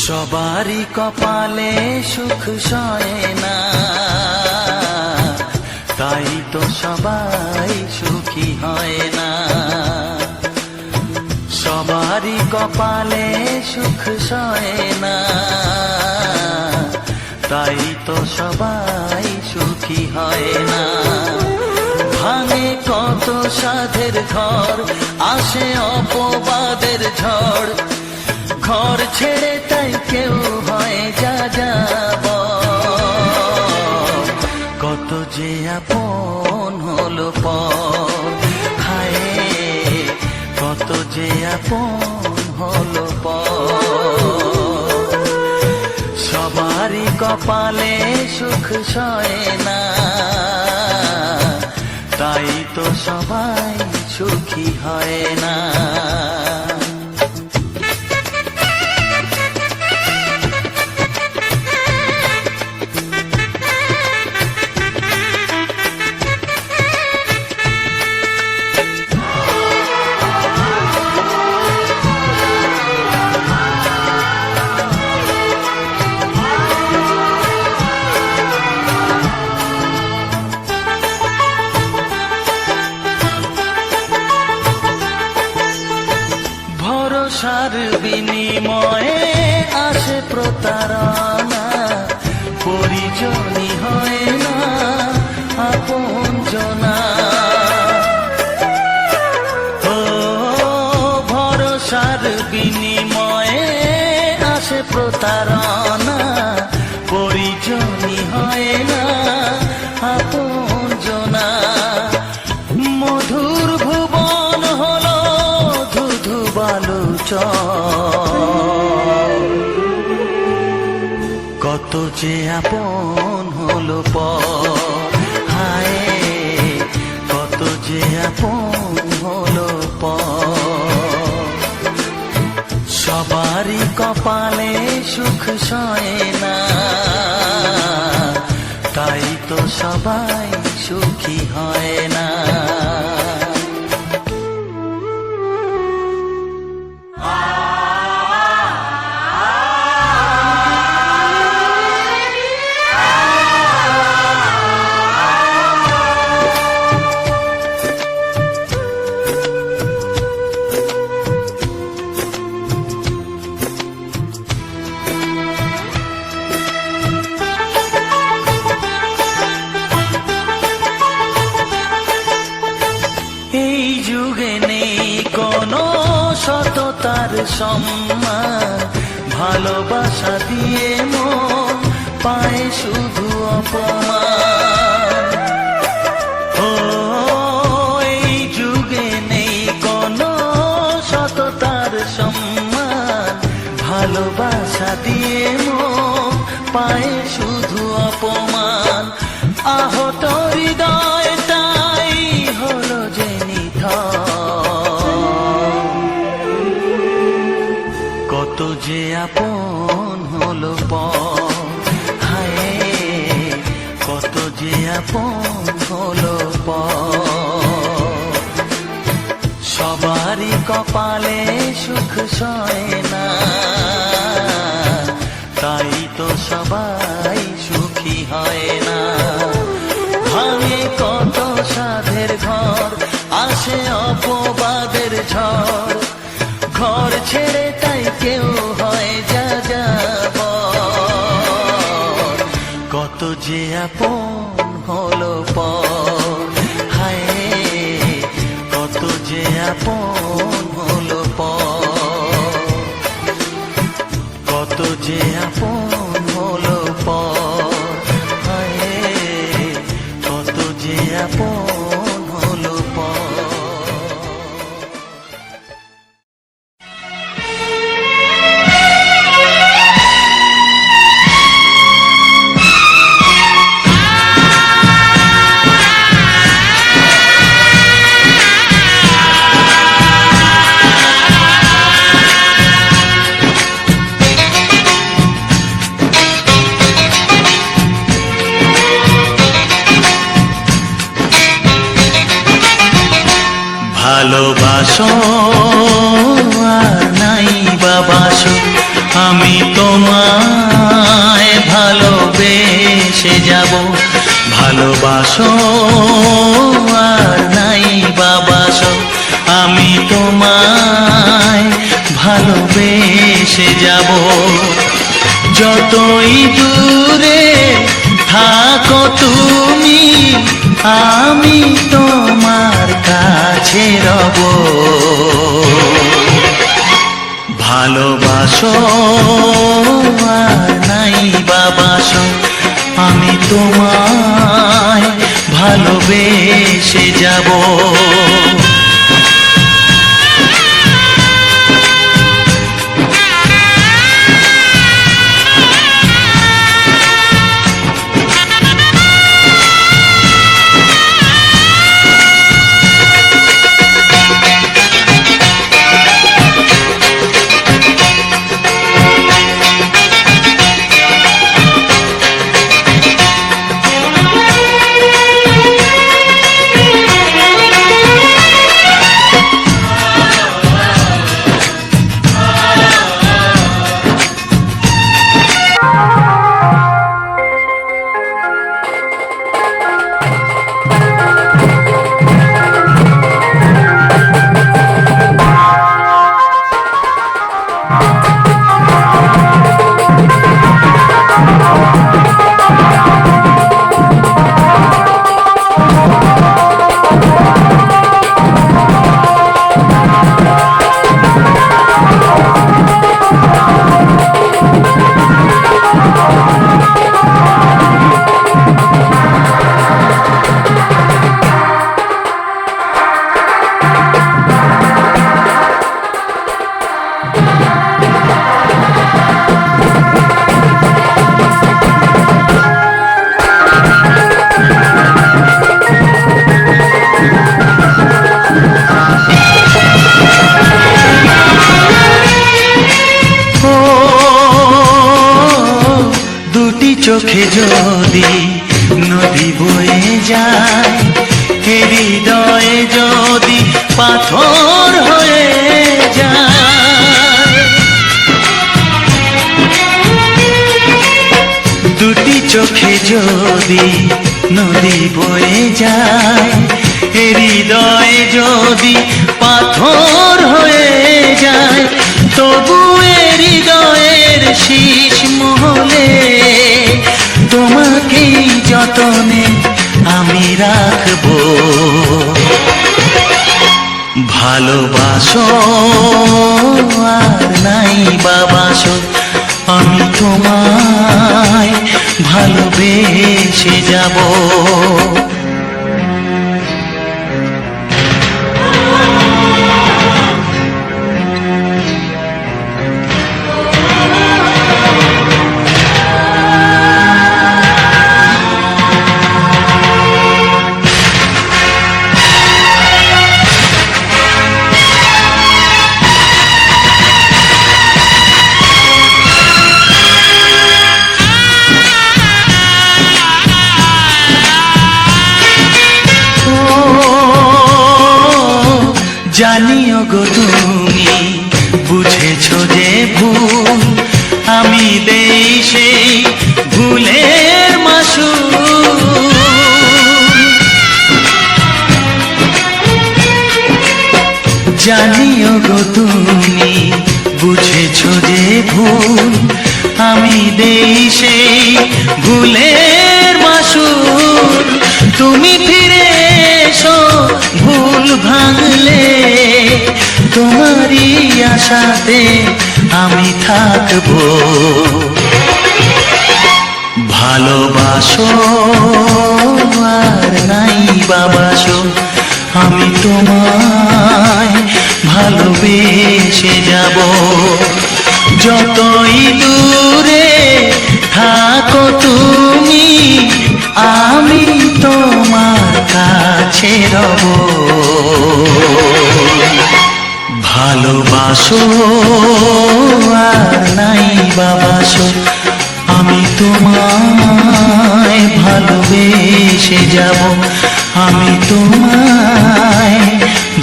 সবারই কপালে সুখ সয় না, তাই তো সবাই সুখী হয় না। সবারই কপালে সুখ সয় না, তাই তো সবাই সুখী হয় না। ভাঙে কত সাধের ঘর, আসে অপবাদের ঝড়, ঘর ছেড়ে তাই কেউ হয় যা যাব। কত যে আপন হলো পর, হায় কত যে আপন হলো পর। সবারই কপালে সুখ সয় না, তাই তো সবাই সুখী হয় না। ভরসার বিনিময়ে আসে প্রতারণা, পরিজনই হয় না আপনজনা। ও ভরসার বিনিময়ে আসে প্রতারণা, পরিজনই হয় না আপনজনা। মধুর ভুবন হলো ধুধু কত যে আপন হলো পর, হায় কত যে আপন হলো পর। সবারই কপালে সুখ সয় না, তাই তো সবাই সুখী হয় না। এই যুগে নেই কোনো সততার সম্মান, ভালোবাসা দিয়ে মন পায় শুধু অপমান। ও এই যুগে নেই কোনো সততার সম্মান, ভালোবাসা দিয়ে মন পায় শুধু অপমান। আহত হৃদয়টাই হলো যে কত যে আপন হলো পর, হায় কত যে আপন হলো পর। সবারই কপালে সুখ সয় না, তাই তো সবাই সুখী হয় না। ভাঙে কত সাধের ঘর, আসে অপবাদের ঝড়, ঘর ছেড়ে তাই কেউ হয় যা যাব। কত যে আপন হলো পর, হায় কত যে আপন হলো পর। কত যে আপন হলো পর, হায় কত যে আপন হলো পর। ভালোবাসো আর নাই বাবাসো, আমি তোমায় ভালোবেসে যাব। ভালোবাসো আর নাই বাবাসো, আমি তোমায় ভালোবেসে যাব। যতই দূরে থাকো তুমি, আমি তোমার কাছে রব। ভালোবাসো আর নাই বাবাসো, আমি তোমায় ভালোবেসে যাব। চোখে যদি নদী বয়ে যায়, হৃদয়ে যদি পাথর হয়ে যায়, দুটি চোখে যদি নদী বয়ে যায়, হৃদয়ে যদি পাথর হয়ে যায়, তবু হৃদয়ের শীষ মহলে তোমাকে যতনে আমি রাখবো। ভালোবাসো আর নাই বাবাসো, আমি তোমায় ভালোবেসে যাব। জানিও গো তুমি বুঝেছো যে ভুল, আমি দেই সেই ভুলের মাসুল। জানিও গো তুমি বুঝেছো যে ভুল, আমি দেই সেই ভুলের মাসুল। তুমি ফিরে এসো ভুল ভাঙলে, তোমারই আশাতে আমি থাকবো। ভালোবাসো আর নাই বাবাসো, আমি তোমায় ভালোবেসে যাব। যতই দূরে থাকো তুমি, আমি তোমার কাছে রব। ভালোবাসো আর নাই বাবাসো, আমি তোমায় ভালোবেসে যাব। আমি তোমায়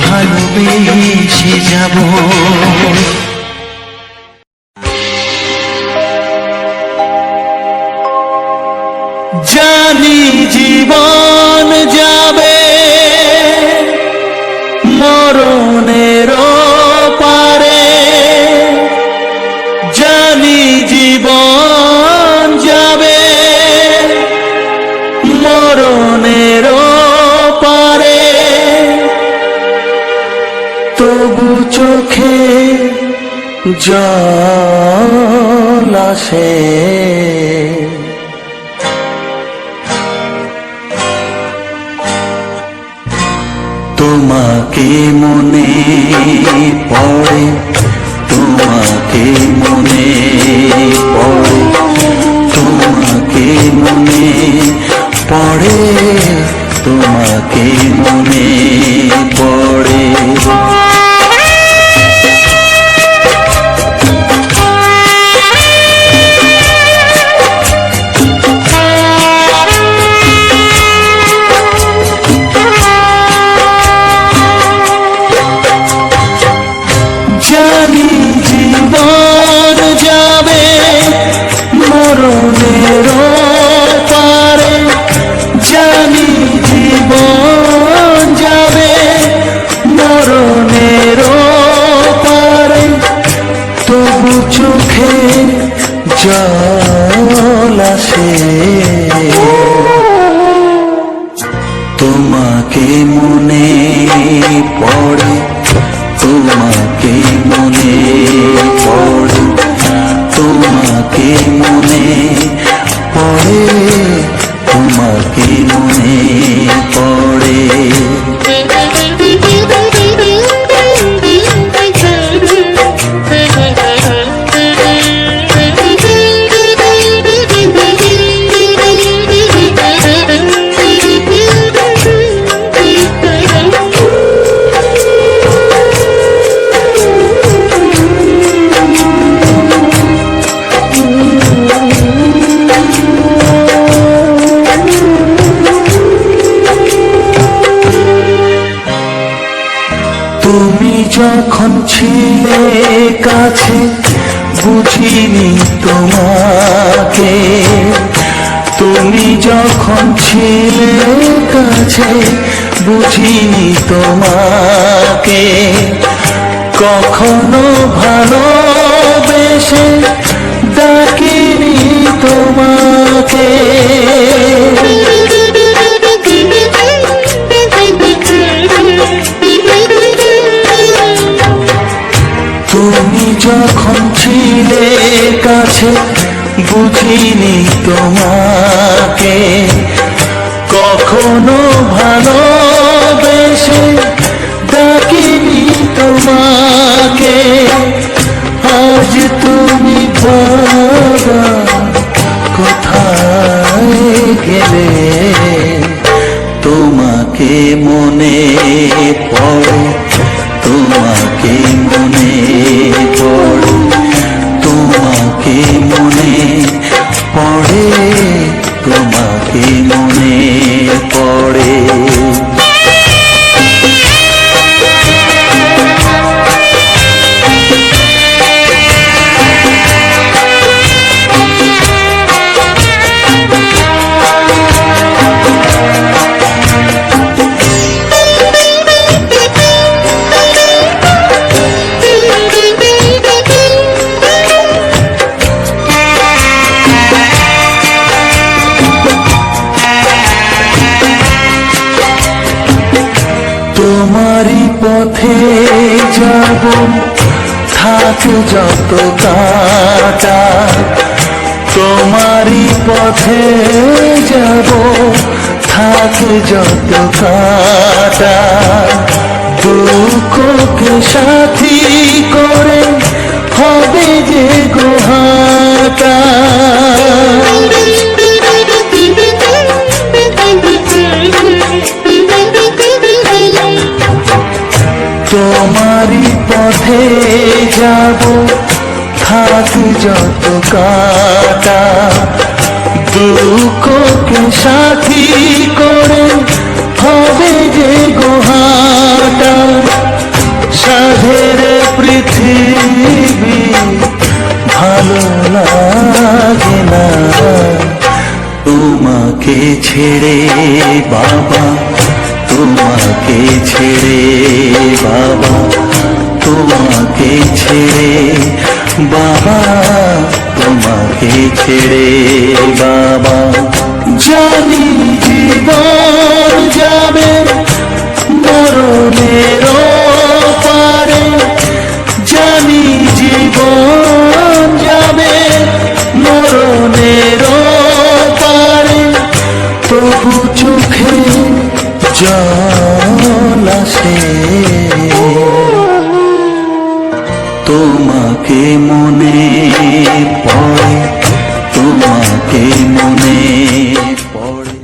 ভালোবেসে যাব। মরণের পারে জানি জীবন যাবে, মরণের পারে তবু চোখে জল আসে। তোমাকে মনে পড়ে, তোমাকে মনে পড়ে, তোমাকে মনে পড়ে, তোমাকে মনে পড়ে। জানি জীবন যাবে মরণের পারে, জানি জীবন যাবে মরণের পারে তবু চোখে জল আসে। তোমাকে মনে পড়ে, তোমাকে মনে পড়ে, তোমাকে মনে পড়ে, তোমাকে মনে পড়ে। তুমি যখন ছিলে কাছে বুঝিনি তোমাকে, তুমি যখন ছিলে কাছে বুঝিনি তোমাকে, কখনো ভালোবেসে ডাকিনি তোমাকে। তুমি যখন ছিলে কাছে বুঝিনি তোমাকে, কখনো ভালোবেসে ডাকিনি তোমাকে। আজ তুমি বাবা কোথায় গেলে, তোমাকে মনে পড়ে, তোমাকে মনে পড়ে, তোমাকে মনে পড়ে, তোমাকে মনে পড়ে। তোমারই পথে যাব থাক যত কাটা, তোমারই পথে যাব থাক যত কাটা, দুঃখকে সাথী করে হবে যে গোহাটা। তোমারই পথে যাব থাক যত কাটা, দুঃখকে সাথী করে হবে যে গোহাটা। সাধের পৃথিবী ভালো লাগে না তোমাকে ছেড়ে বাবা, তোমাকে তোমাকে ছেড়ে বাবা, তোমাকে ছেড়ে বাবা, তোমাকে ছেড়ে বাবা। জানি জীবন যাবে মরণের পারে, জানি জীবন যাবে মরণের পারে, তবু চোখে জল আসে তোমাকে মনে পড়ে, তোমাকে মনে পড়ে।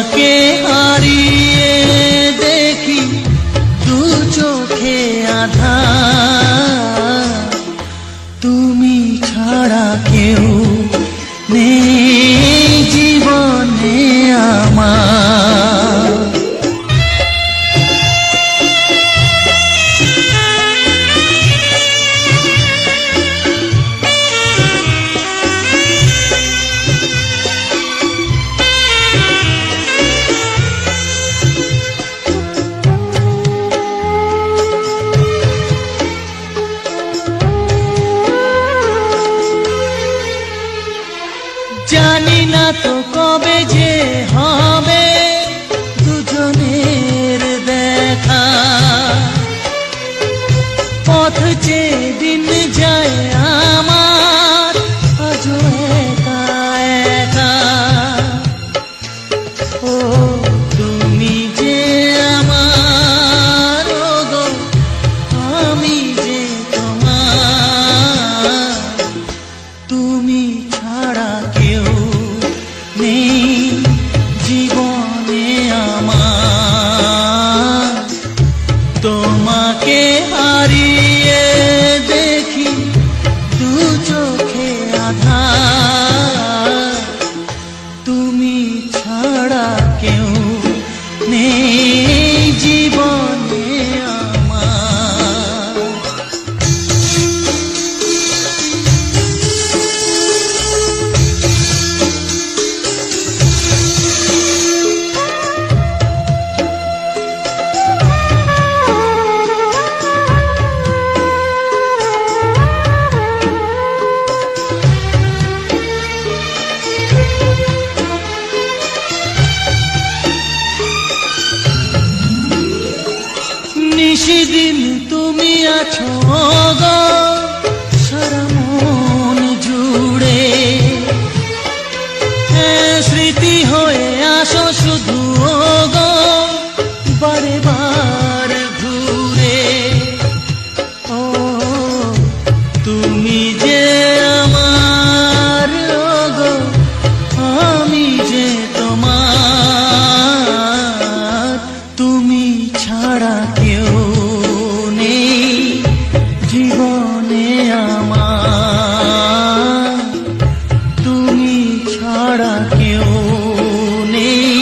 তোমাকে হারিয়ে দেখি দু চোখে আঁধার, তুমি ছাড়া কেউ নেই জীবনে আমার। জানি না তো কবে যে হবে দুজনের দেখা, পথ চেয়ে দিন যায় আমার আজও একা একা। ও তুমি যে আমার, ও গো আমি যে তোমার, তুমি ছাড়া কেউ নেই জীবনে আমার। তোমাকে হারিয়ে দেখি দু চোখে আঁধার, তুমি ছাড়া কেউ নেই জীবনে আমার। নিশিদিন তুমি আছো গো সারা মন জুড়ে, স্মৃতি হয়ে আসো শুধু গো বারে বার ঘুরে। ও তুমি যে আমার, ও গো আমি যে তোমার, তুমি ছাড়া কেউ নেই জীবনে আমার। তুমি ছাড়া কেউ নেই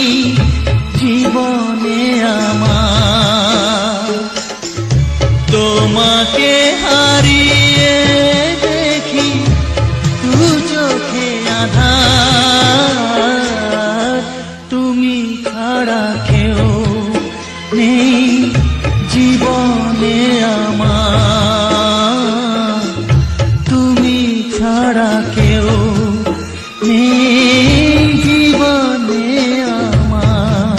জীবনে আমার। তোমাকে হারিয়ে দেখি দু চোখে আঁধার, তুমি ছাড়া কেউ নেই জীবনে আমার। তুমি ছাড়া কেউ নেই জীবনে আমার।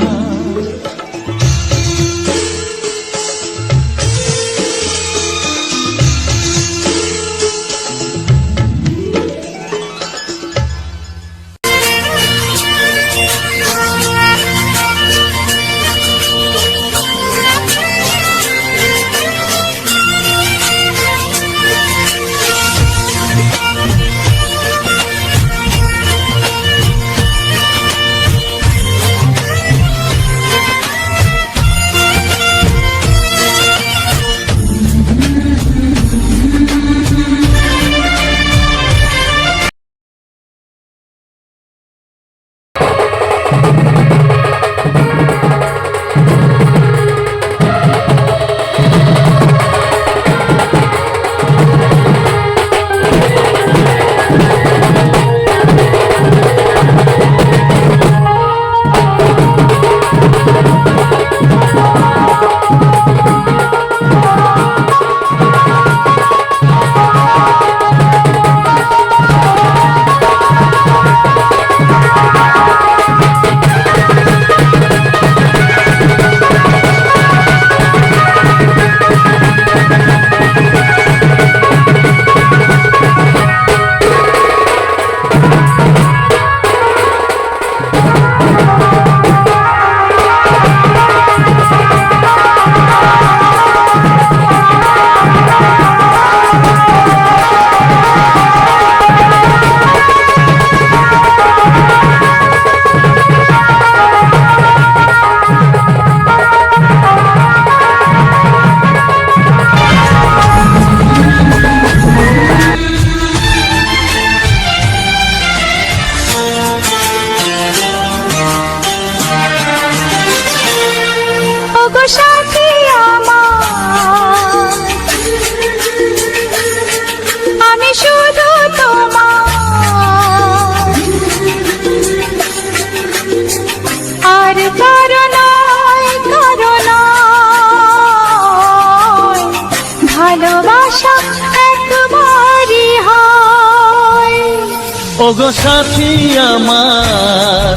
ওগো সাথী আমার,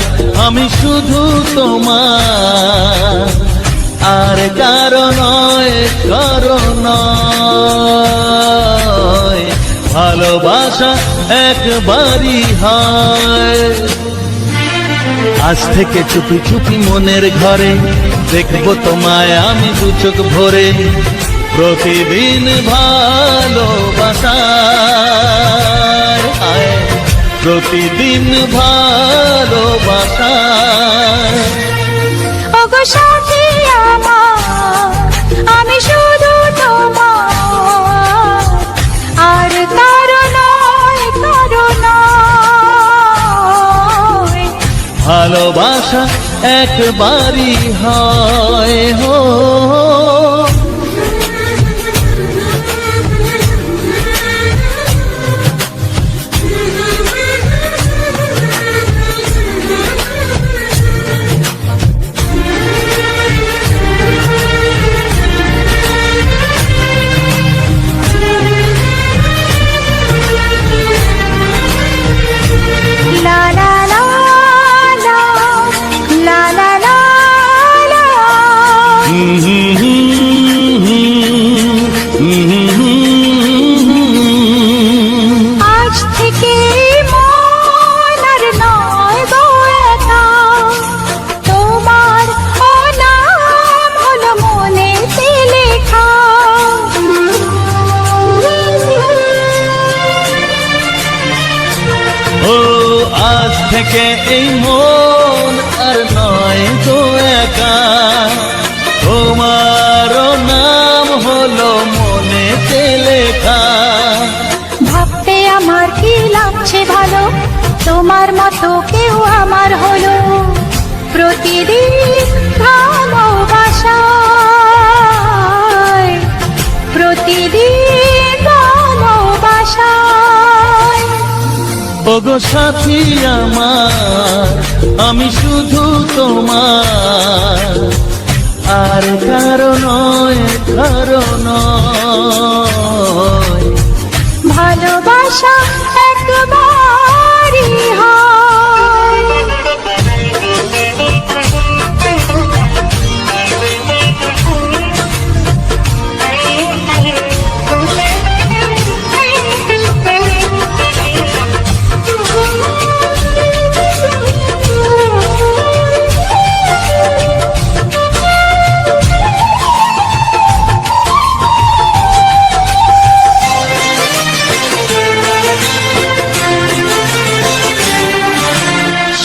আমি শুধু তোমার, আর কারো নয়, কারো নয়। ভালোবাসা একবারই হয়। আজ থেকে চুপি চুপি মনের ঘরে দেখবো তোমায় আমি দু চোখ ভরে। প্রতিদিন ভালোবাসায়, প্রতিদিন ভালোবাসায়। ওগো সাথী আমার, আমি শুধু তোমার, আর কারো নয়, কারো নয়। ভালোবাসা একবারই হয় হো। লা লা লা লা, লা লা লা লা। আজ থেকে মন আর নয় গো একা, তোমার নাম হলো মনেতে লেখা। ও আজ থেকে এই মন আর নয় গো একা, তোমার নাম হলো মনেতে লেখা। ভাবতে আমার কি লাগছে ভালো, তোমার মতো কেউ আমার হলো। প্রতিদিন ভালোবাসায়, প্রতিদিন ভালোবাসায়। ওগো সাথী আমার, আমি শুধু তোমার, আর কারো নয়, কারো নয়। ভালোবাসা একবারই হয়।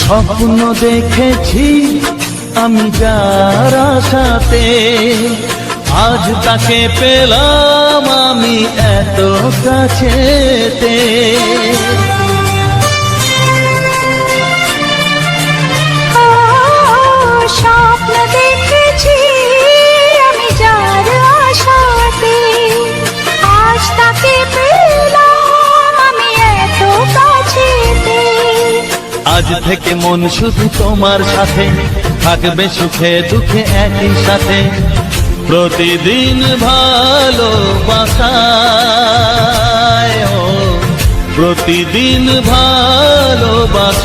স্বপ্ন দেখেছি আমি যার আশাতে, আজ তাকে পেলাম আমি এত কাছেতে। স্বপ্ন দেখেছি আমি যার আশাতে, আজ তাকে পেলাম আমি এত কাছেতে। আজ থেকে মন শুধু তোমার সাথে, থাকবে সুখে দুঃখে একই সাথে। প্রতিদিন ভালোবাসায়, ও প্রতিদিন ভালোবাসায়।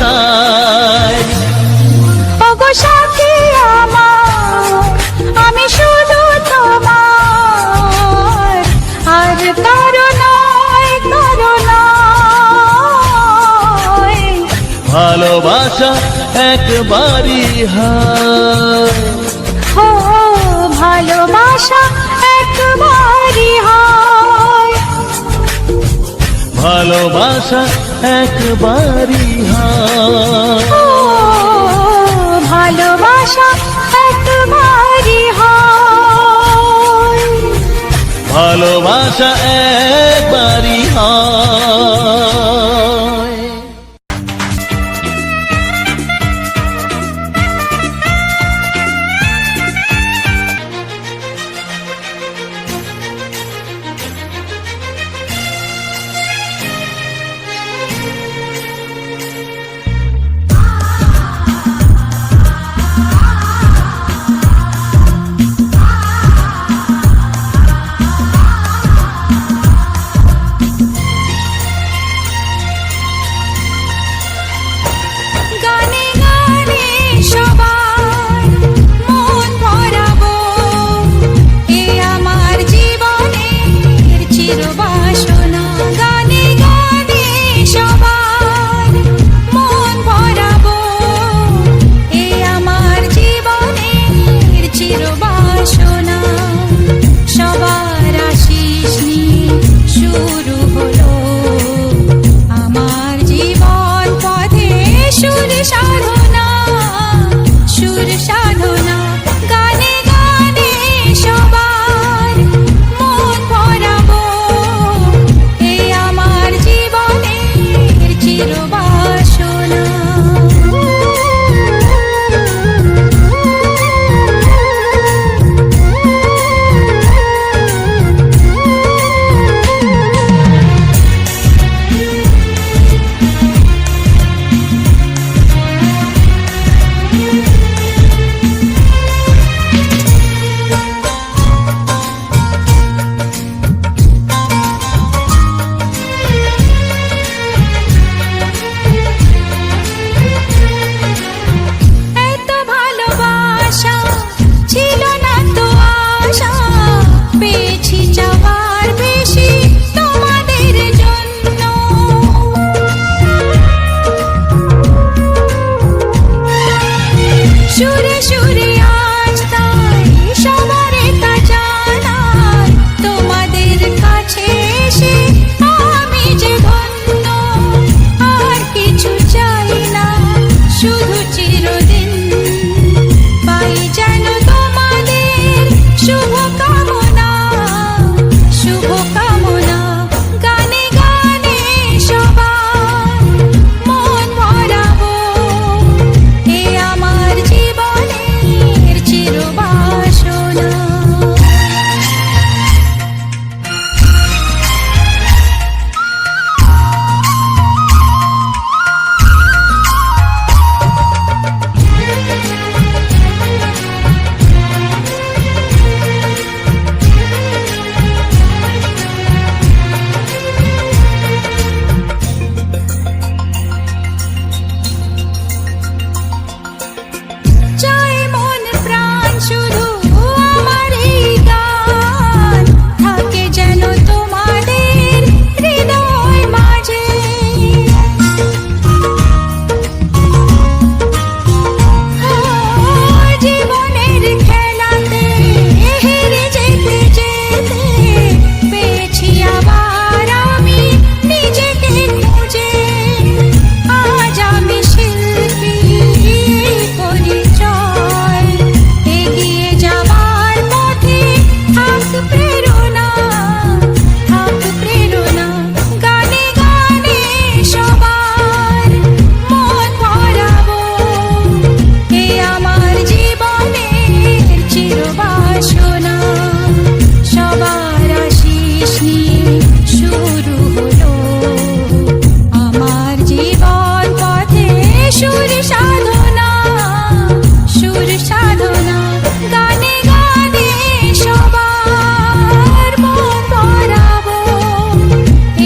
ওগো সাথী আমার, আমি শুধু তোমার, আর কারো নয়, কারো নয়। ভালোবাসা একবারই হয়। ও ভালোবাসা একবারই হয়। ভালোবাসা একবারই হয়। ও ভালোবাসা একবারই হয়। ভালোবাসা একবারই হয়। সুরে সুরে আজ তাই সবারে তা জানাই, তোমাদের কাছে এসে আমি যে ধন্য, আর কিছু চাই না, শুধু চিরদিন পাই যেন তোমাদের শুভ কামনা, শুভ কামনা। গানে গানে সবার মন ভরাবো, এ আমার জীবনের চিরবাসনা। চায় মন প্রাণ শুধু আমার এই গান, থাকে যেন তোমাদের হৃদয় মাঝে। জীবনের খেলাতে হেরে যেতে যেতে পেয়েছি আবার আমি নিজেকে খুঁজে। আজ আমি শিল্পী পরিচয়, এগিয়ে যাবার পথে থাক প্রেরণা, থাক প্রেরণা। গানে গানে সবার মন ভরাবো, এ আমার জীবনের চিরবাসনা। সবার আশিস নিয়ে শুরু হলো আমার জীবন পথে সুর সাধনা, সুর সাধনা। গানে গানে সবার মন ভরাবো,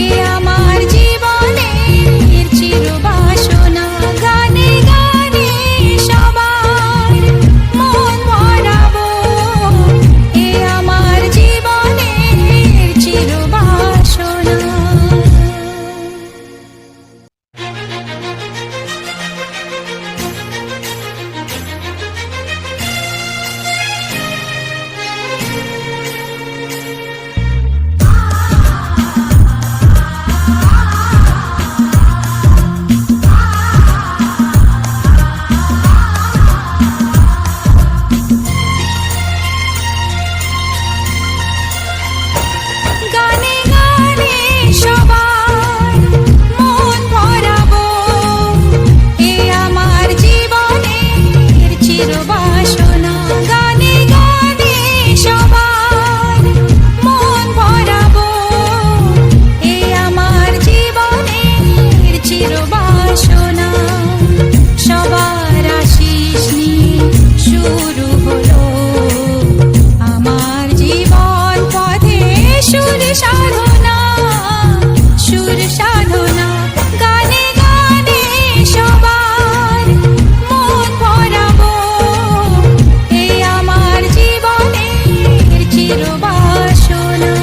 এ আমার জীবনের চিরবাসনা। গানে গানে সবার মন ভরাবো, এ আমার জীবনের চিরবাসনা। গানে গানে সবার মন ভরাবো, এ আমার জীবনের চিরবাসনা। গানে গানে সবার মন ভরাবো, এ আমার জীবনের চিরবাসনা। সবার আশিস নিয়ে শুরু হলো আমার জীবন পথে সুর সাধনা, সুর সাধনা। গানে গানে সবার মন ভরাবো, এ আমার জীবনের চিরবাসনা।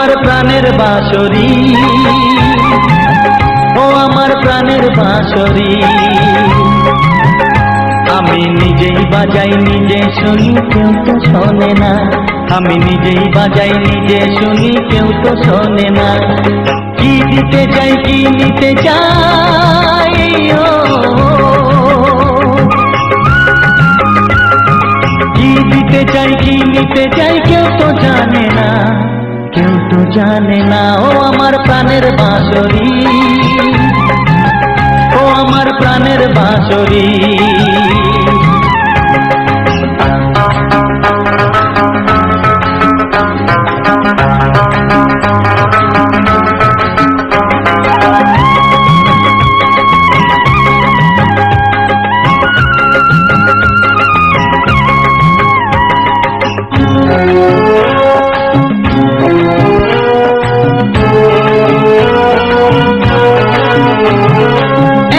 আমার প্রাণের বাঁশরি, ও আমার প্রাণের বাঁশরি। আমি নিজেই বাজাই নিজে শুনি, কেউ তো শোনে না। আমি নিজেই বাজাই নিজে শুনি, কেউ তো শোনে না। কি দিতে চাই কি নিতে চাই, ও কি দিতে চাই কি নিতে চাই, কেউ তো জানে না, কেউ তো জানে না। ও আমার প্রাণের বাঁশরি, ও আমার প্রাণের বাঁশরি।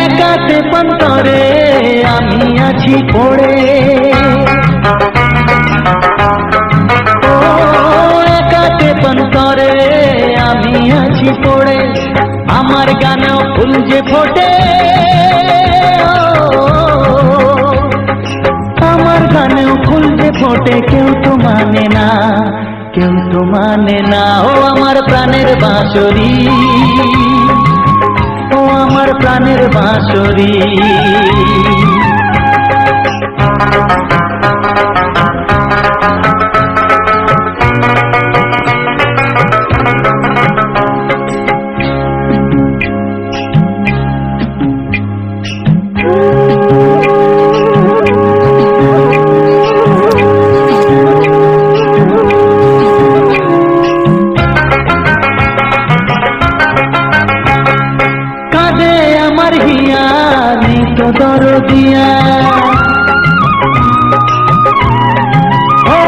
একাতে পন্তরে আমি আছি পড়ে, ও একাতে পন্তরে আমি আছি পড়ে। আমার গানেও ফুল যে ফোটে, আমার গানেও ফুল যে ফোটে, কেউ তো মানে না, কেউ তো মানে না। ও আমার প্রাণের বাঁশরি, ও আমার প্রাণের বাঁশরি। কাঁদে আমার হিয়া নেই তো দরদিয়া, ও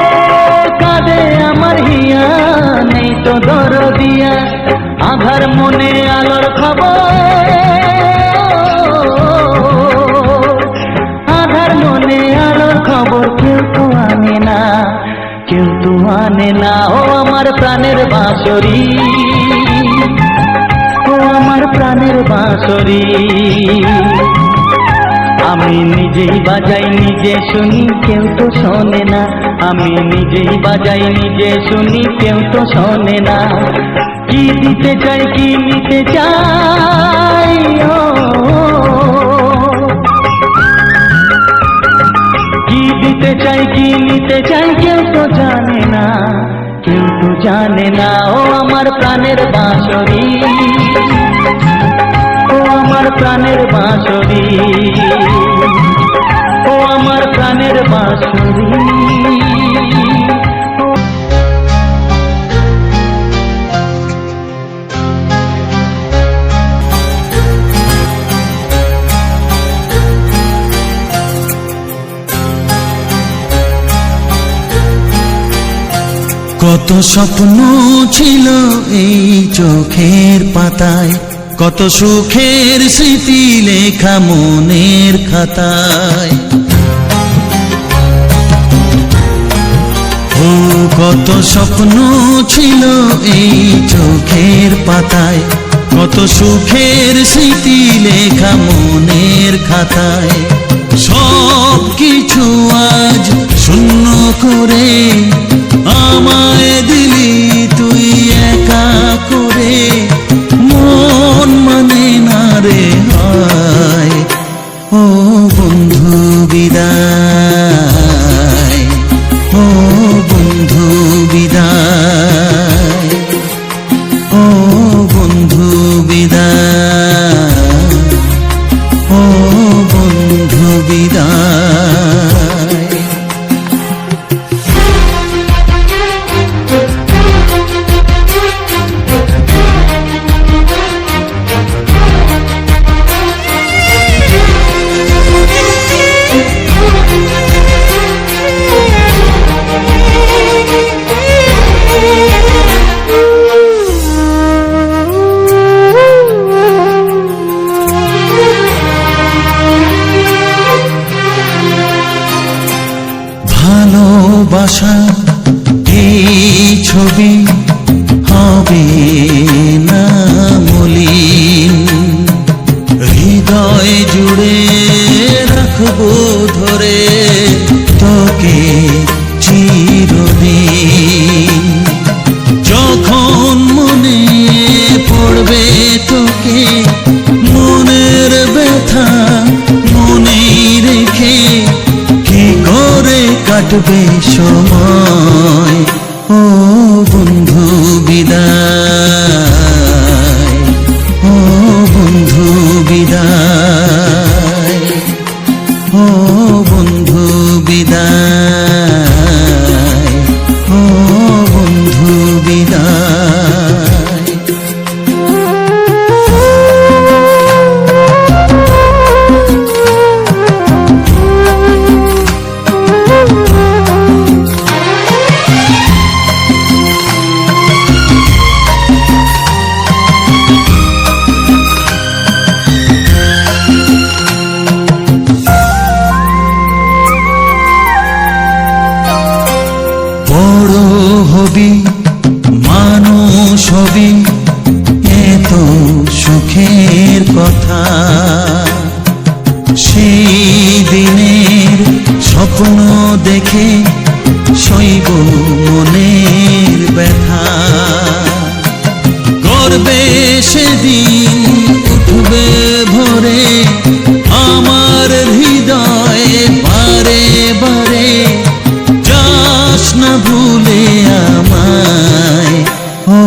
কাঁদে আমার হিয়া নেই তো দরদিয়া। আধার মনে আলোর খবর, আধার মনে আলোর খবর, কেউ তো আনে না, কেউ তো আনে না। ও আমার প্রাণের বাঁশরি, ও আমার প্রাণের বাঁশরি। আমি নিজেই বাজাই নিজে শুনি, কেউ তো শোনে না। আমি নিজেই বাজাই নিজে শুনি, কেউ তো শোনে না। কি দিতে চাই কি নিতে চাই, ও কি দিতে চাই কি নিতে চাই, কেউ তো জানে না, কেউ তো জানে না। ও আমার প্রাণের বাঁশরি, ও আমার প্রাণের বাঁশরি, ও আমার প্রাণের বাঁশরি। কত স্বপ্ন ছিল এই চোখের পাতায়, কত সুখের স্মৃতি লেখা মনের খাতায়। ও কত স্বপ্ন ছিল এই চোখের পাতায়, কত সুখের স্মৃতি লেখা মনের খাতায়। সব কিছু আজ শূন্য করে আমায় দিলি তুই একা করে। মন মানে না রে হায়, ও বন্ধু বিদায়, ও বন্ধু বিদায়, ও বন্ধু বিদায়, ও বন্ধু বিদায়। হবে না মলিন, হৃদয় জুড়ে রাখবো ধরে তোকে চিরদিন। যখন মনে পড়বে তোকে, মনের ব্যথা মনে রেখে কি করে কাটবে সময়। ও বন্ধু বিদায়, ও বন্ধু বিদায়, ও বন্ধু বিদায়, ও বন্ধু বিদায়। বড় হবি, মানুষ হবি, এত সুখের কথা। সেই দিনের স্বপ্ন দেখে সইব মনের ব্যথা। গর্বে সেদিন উঠবে ভরে আমার হৃদয়ে বারে বারে, যাস না ভুলে আমায়। ও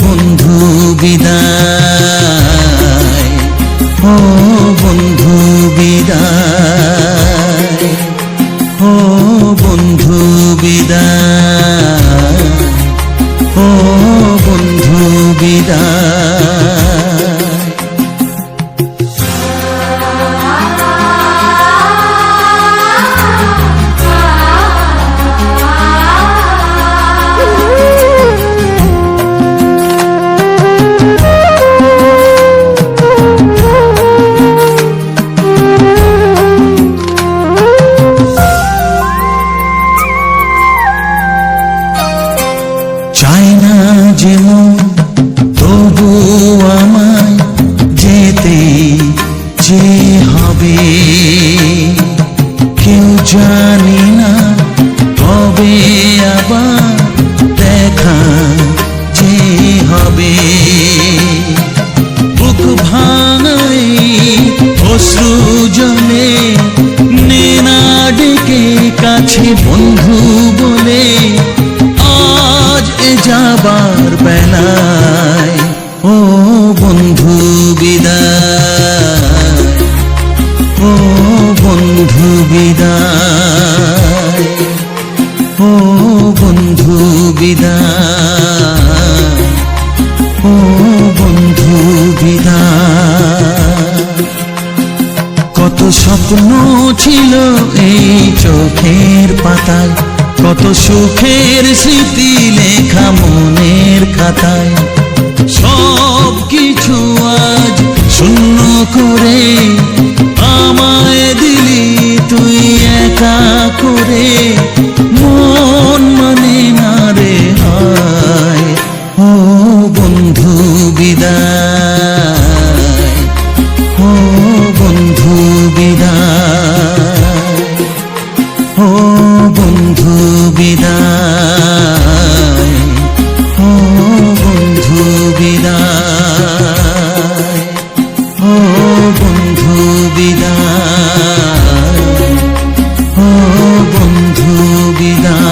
বন্ধু বিদায়, ও বন্ধু বিদায়, ও বন্ধু বিদায়, ও বন্ধু বিদায়। চাই না যেমন তবু আমায় যেতে যে হবে। কেউ জানি না কবে আবার দেখা যে হবে। বুক ভাঙাই অশ্রু জলে নে না ডেকে কাছে বন্ধু বলে, আজ এ যাবার বেলায়। ও বন্ধু বিদায়, ও বন্ধু বিদায়, ও বন্ধু বিদায়, ও বন্ধু বিদায়। কত স্বপ্ন ছিল এই চোখের পাতায়, কত সুখের স্মৃতি লেখা মনের খাতায়। সব কিছু আজ শূন্য করে আমায় দিলি তুই একা করে। মন মানে না রে হায়। ও বন্ধু বিদায়, ও বন্ধু বিদায়, ও বন্ধু বিদায়, ও বন্ধু বিদায়, ও বন্ধু বিদায়, ও বন্ধু বিদায়।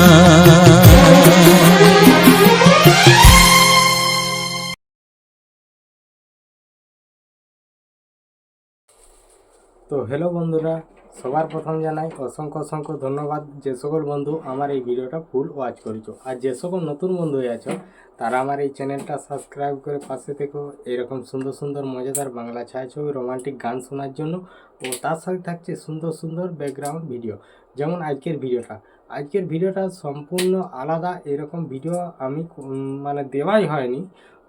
তো হ্যালো বন্ধুরা, সবার প্রথম জানাই অসংখ্য অসংখ্য ধন্যবাদ যে সকল বন্ধু আমার এই ভিডিওটা ফুল ওয়াচ করেছো। আর যে সকল নতুন বন্ধু হয়ে আছো তারা আমার এই চ্যানেলটা সাবস্ক্রাইব করে পাশে থেকো এরকম সুন্দর সুন্দর মজাদার বাংলা ছায়াছবি রোমান্টিক গান শোনার জন্য। ও তার সাথে থাকছে সুন্দর সুন্দর ব্যাকগ্রাউন্ড ভিডিও, যেমন আজকের ভিডিওটা সম্পূর্ণ আলাদা। এরকম ভিডিও আমি মানে দেওয়াই হয়নি।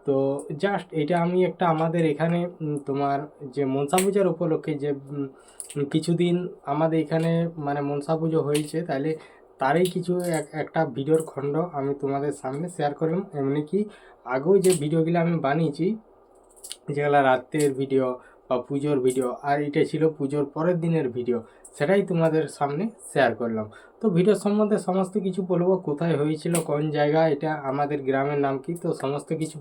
তো জাস্ট এটা আমি একটা আমাদের এখানে তোমার যে মনসা পূজার উপলক্ষে যে কিছুদিন আমাদের এখানে মানে মনসা পুজো হয়েছে, তাহলে তারই কিছু একটা ভিডিওর খণ্ড আমি তোমাদের সামনে শেয়ার করলাম। এমনি কি আগেও যে ভিডিওগুলো আমি বানিয়েছি, যেগুলো রাত্রের ভিডিও বা পুজোর ভিডিও, আর এটা ছিল পুজোর পরের দিনের ভিডিও, সেটাই তোমাদের সামনে শেয়ার করলাম। তো ভিডিও সম্বন্ধে সমস্ত কিছু বলবো, কোথায় হয়েছিল, কোন জায়গা, এটা আমাদের গ্রামের নাম কি, তো সমস্ত কিছু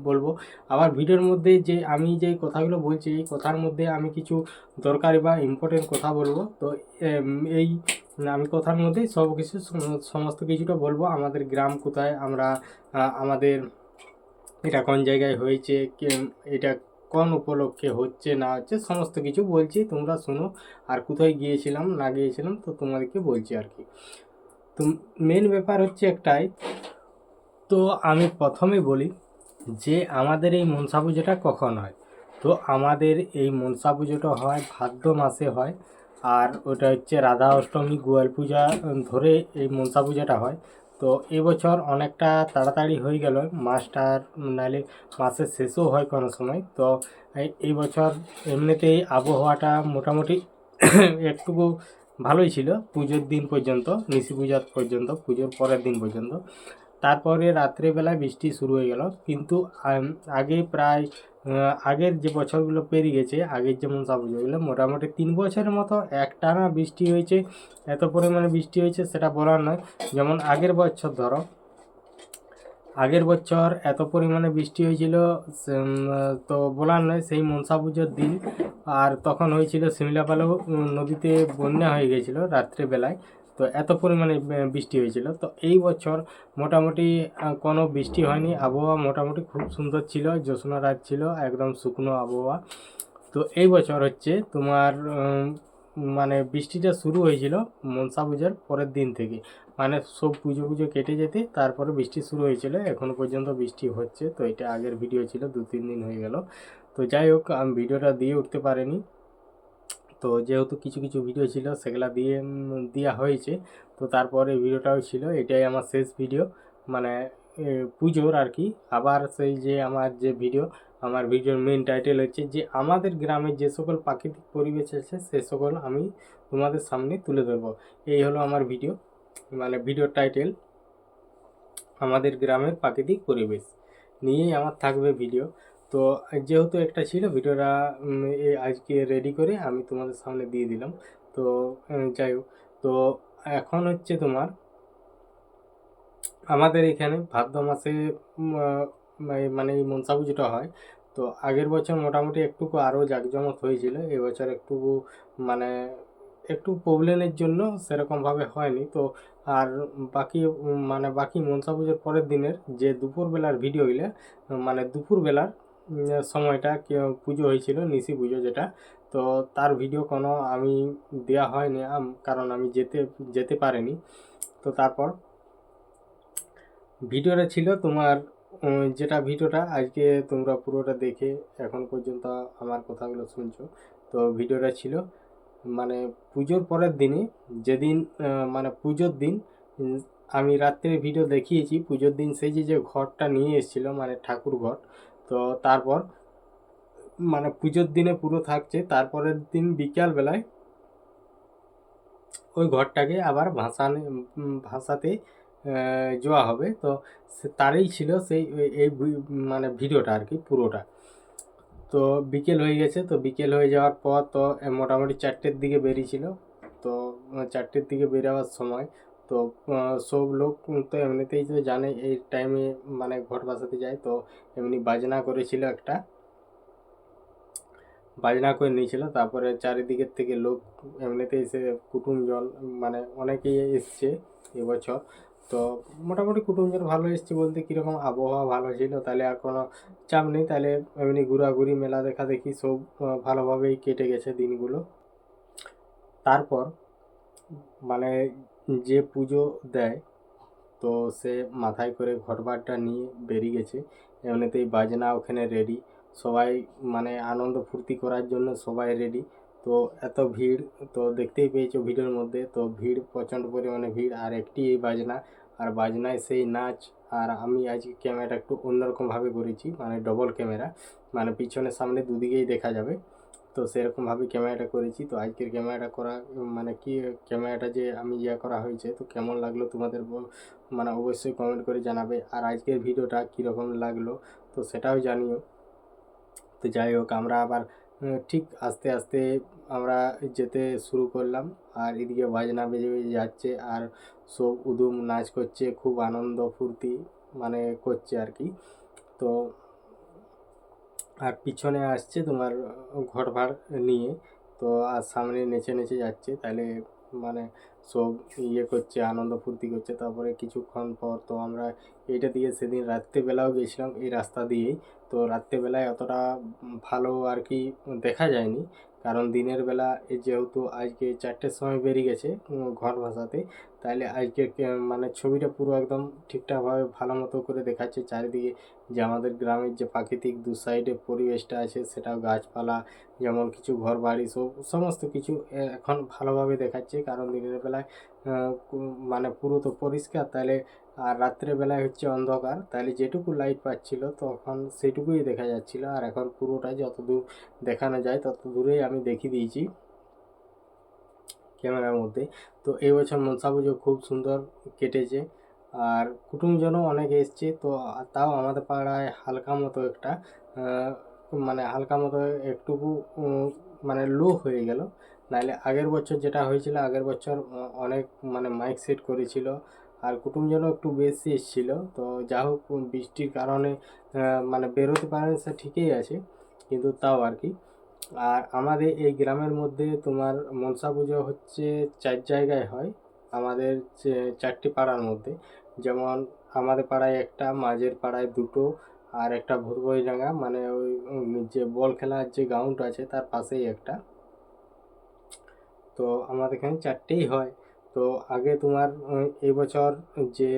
বলবো। আবার ভিডিওর মধ্যে যে আমি যে কথাগুলো বলছি, এই কথার মধ্যে আমি কিছু দরকারি বা ইম্পর্টেন্ট কথা বলবো। তো এই আমি কথার মধ্যেই সব কিছু সমস্ত কিছুটা বলবো। আমাদের গ্রাম কোথায়, আমরা আমাদের এটা কোন জায়গায় হয়েছে, এটা কোন উপলক্ষে হচ্ছে না হচ্ছে, সমস্ত কিছু বলছি, তোমরা শোনো। আর কোথায় গিয়েছিলাম না গিয়েছিলাম তো তোমাদেরকে বলছি আর কি। তো মেন ব্যাপার হচ্ছে একটাই। তো আমি প্রথমে বলি যে আমাদের এই মনসা পুজোটা কখন হয়। তো আমাদের এই মনসা পুজোটা হয় ভাদ্র মাসে হয়। আর ওটা হচ্ছে রাধা অষ্টমী গোয়াল পূজা ধরে এই মনসা পূজাটা হয়। তো এবছর অনেকটা তাড়াতাড়ি হয়ে গেল, মাসটার নাহলে মাসের শেষও হয় কোনো সময়। তো এই বছর এমনিতেই আবহাওয়াটা মোটামুটি একটুকু ভালোই ছিল পুজোর দিন পর্যন্ত, নিশি পূজা পর্যন্ত, পুজোর পরের দিন পর্যন্ত। তারপরে রাত্রেবেলায় বৃষ্টি শুরু হয়ে গেল। কিন্তু আগে প্রায় আগের যে বছরগুলো পেরিয়ে গেছে, আগের যে মনসা পুজোগুলো মোটামুটি 3 বছরের মতো একটানা বৃষ্টি হয়েছে। এত পরিমাণে বৃষ্টি হয়েছে সেটা বলার নয়। যেমন আগের বছর ধরো, আগের বছর এত পরিমাণে বৃষ্টি হয়েছিল, তো বলার নয়। সেই মনসা পুজোর দিন আর তখন হয়েছিল শিমলাপালও নদীতে বন্যা হয়ে গেছিলো রাত্রেবেলায়। তো এত পরিমাণে বৃষ্টি হয়েছিল। তো এই বছর মোটামুটি কোনো বৃষ্টি হয়নি, আবহাওয়া মোটামুটি খুব সুন্দর ছিল, জ্যোৎস্না রাত ছিল, একদম শুকনো আবহাওয়া। তো এই বছর হচ্ছে তোমার মানে বৃষ্টিটা শুরু হয়েছিল মনসা পূজার পরের দিন থেকে, মানে সব পুজো পুজো কেটে যেতে তারপরে বৃষ্টি শুরু হয়েছিল। এখনো পর্যন্ত বৃষ্টি হচ্ছে। তো এটা আগের ভিডিও ছিল, 2-3 দিন হয়ে গেল। তো যাই হোক, আমি ভিডিওটা দিয়ে উঠতে পারিনি। তো যেহেতু কিছু কিছু ভিডিও ছিল সেগুলা দেওয়া হয়েছে। তো তারপরে ভিডিওটাও ছিল, এটাই আমার শেষ ভিডিও, মানে পুজোর আর কি। আবার সেই যে আমার যে ভিডিও, আমার ভিডিওর মেন টাইটেল হচ্ছে যে আমাদের গ্রামের যে সকল প্রাকৃতিক পরিবেশ আছে সে সকল আমি তোমাদের সামনে তুলে ধরবো। এই হলো আমার ভিডিও, মানে ভিডিওর টাইটেল আমাদের গ্রামের প্রাকৃতিক পরিবেশ নিয়েই আমার থাকবে ভিডিও। তো যেহেতু একটা ছিল ভিডিওটা আজকে রেডি করে আমি তোমাদের সামনে দিয়ে দিলাম। তো যাই হোক, তো এখন হচ্ছে তোমার আমাদের এখানে ভাদ্র মাসে মানে এই মনসা পুজোটা হয়। তো আগের বছর মোটামুটি একটুকু আরও জাঁকজমক হয়েছিল, এবছর একটু মানে একটু প্রবলেমের জন্য সেরকমভাবে হয়নি। তো আর বাকি মানে বাকি মনসা পুজোর পরের দিনের যে দুপুরবেলার ভিডিওগুলো, মানে দুপুরবেলার সময়টা পুজো হয়েছিল নিশি পুজো যেটা, তো তার ভিডিও কোনো আমি দেওয়া হয়নি, কারণ আমি যেতে পারিনি। তো তারপর ভিডিওটা ছিল তোমার যেটা ভিডিওটা আজকে তোমরা পুরোটা দেখে এখন পর্যন্ত আমার কথাগুলো শুনছো। তো ভিডিওটা ছিল মানে পুজোর পরের দিনে, যেদিন মানে পুজোর দিন আমি রাত্রে ভিডিও দেখিয়েছি। পুজোর দিন সেই যে ঘরটা নিয়ে এসেছিলো, মানে ঠাকুর ঘর। তো তারপর মানে পুজোর দিনে পুরো থাকছে, তারপরের দিন বিকালবেলায় ওই ঘরটাকে আবার ভাসাতে যাওয়া হবে। তো তারই ছিল সেই এই মানে ভিডিওটা আর কি পুরোটা। তো বিকেল হয়ে গেছে, তো বিকেল হয়ে যাওয়ার পর তো মোটামুটি 4টের দিকে বেরিয়েছিল। তো 4টের দিকে বেরোবার সময় তো সব লোক তো এমনিতেই তো জানে এই টাইমে মানে ঘর বাসাতে যায়। তো এমনি বাজনা করেছিল, একটা বাজনা করে নিয়েছিল। তারপরে চারিদিকের থেকে লোক এমনিতেই এসে কুটুমজন মানে অনেকেই এসছে এবছর। তো মোটামুটি কুটুমজন ভালো এসছে বলতে, কীরকম আবহাওয়া ভালো ছিল, তাহলে আর কোনো চাপ নেই, তাহলে এমনি ঘোরাঘুরি মেলা দেখা দেখি সব ভালোভাবেই কেটে গেছে দিনগুলো। তারপর মানে যে পুজো দেয়, তো সে মাথায় করে ঘটবারটা নিয়ে বেরিয়ে গেছে। এমনিতেই বাজনা ওখানে রেডি, সবাই মানে আনন্দ ফুর্তি করার জন্য সবাই রেডি। তো এত ভিড় তো দেখতেই পেয়েছো ভিডিওর মধ্যে, তো ভিড় প্রচণ্ড পরিমাণে ভিড়। আর একটি এই বাজনা, আর বাজনায় সেই নাচ। আর আমি আজকে ক্যামেরাটা একটু অন্যরকমভাবে করেছি, মানে ডবল ক্যামেরা, মানে পিছনে সামনে দুদিকেই দেখা যাবে। তো তো সেরকমভাবে ক্যামেরাটা করেছি। তো আজকের ক্যামেরাটা করা মানে কি ক্যামেরাটা যে আমি করা হয়েছে, তো কেমন লাগলো তোমাদের মানে অবশ্যই কমেন্ট করে জানাবে। আর আজকের ভিডিওটা কীরকম লাগলো তো সেটাও জানিও। তো যাই হোক, আমরা আবার ঠিক আস্তে আস্তে আমরা যেতে শুরু করলাম। আর এদিকে বাজনা বেজে বেজে যাচ্ছে, আর সব উদুম নাচ করছে, খুব আনন্দ ফুর্তি মানে করছে আর কি। তো আর পিছনে আসছে তোমার ঘর ভাড় নিয়ে, তো আর সামনে নেচে নেচে যাচ্ছে, তাহলে মানে সব করছে, আনন্দ ফুর্তি করছে। তারপরে কিছুক্ষণ পর তো আমরা এইটা দিয়ে সেদিন রাত্রেবেলাও গেছিলাম এই রাস্তা দিয়েই। তো রাত্রেবেলায় অতটা ভালো আর কি দেখা যায়নি, কারণ দিনের বেলা যেহেতু আজকে 4টের সময় বেরিয়ে গেছে ঘর ভাসাতে, তাহলে আজকে মানে ছবিটা পুরো একদম ঠিকঠাকভাবে ভালো মতো করে দেখাচ্ছে চারিদিকে, যে আমাদের গ্রামের যে প্রাকৃতিক দু সাইডে পরিবেশটা আছে, সেটাও গাছপালা যেমন কিছু ঘর বাড়ি সমস্ত কিছু এখন ভালোভাবে দেখাচ্ছে। কারণ দিনের বেলায় মানে পুরো তো পরিষ্কার, তাহলে আর রাত্রেবেলায় হচ্ছে অন্ধকার, তাহলে যেটুকু লাইট পাচ্ছিল তখন সেটুকুই দেখা যাচ্ছিল। আর এখন পুরোটাই যতদূর দেখানো যায় তত দূরেই আমি দেখিয়ে দিয়েছি ক্যামেরার মধ্যে। তো এই বছর মনসা পুজো খুব সুন্দর কেটেছে, আর কুটুমজনও অনেক এসছে। তো তাও আমাদের পাড়ায় হালকা মতো একটা মানে হালকা মতো একটুকু মানে লো হয়ে গেল। নাহলে আগের বছর যেটা হয়েছিল, আগের বছর অনেক মানে মাইক সেট করেছিল, আর কুটুমজনও একটু বেশি এসেছিলো। তো যা হোক, বৃষ্টির কারণে মানে বেরোতে পারেনি, সে ঠিকই আছে, কিন্তু তাও আর কি। আর আমাদের এই গ্রামের মধ্যে তোমার মনসা পুজো হচ্ছে 4 জায়গায় হয়, আমাদের যে 4টি পাড়ার মধ্যে। যেমন আমাদের পাড়ায় একটা, মাঝের পাড়ায় দুটো, আর একটা ভূতবইডাঙ্গা মানে ওই যে বল খেলার যে গ্রাউন্ড আছে তার পাশেই একটা। তো আমাদের এখানে 4টেই হয়। তো আগে তোমার এই বছর যে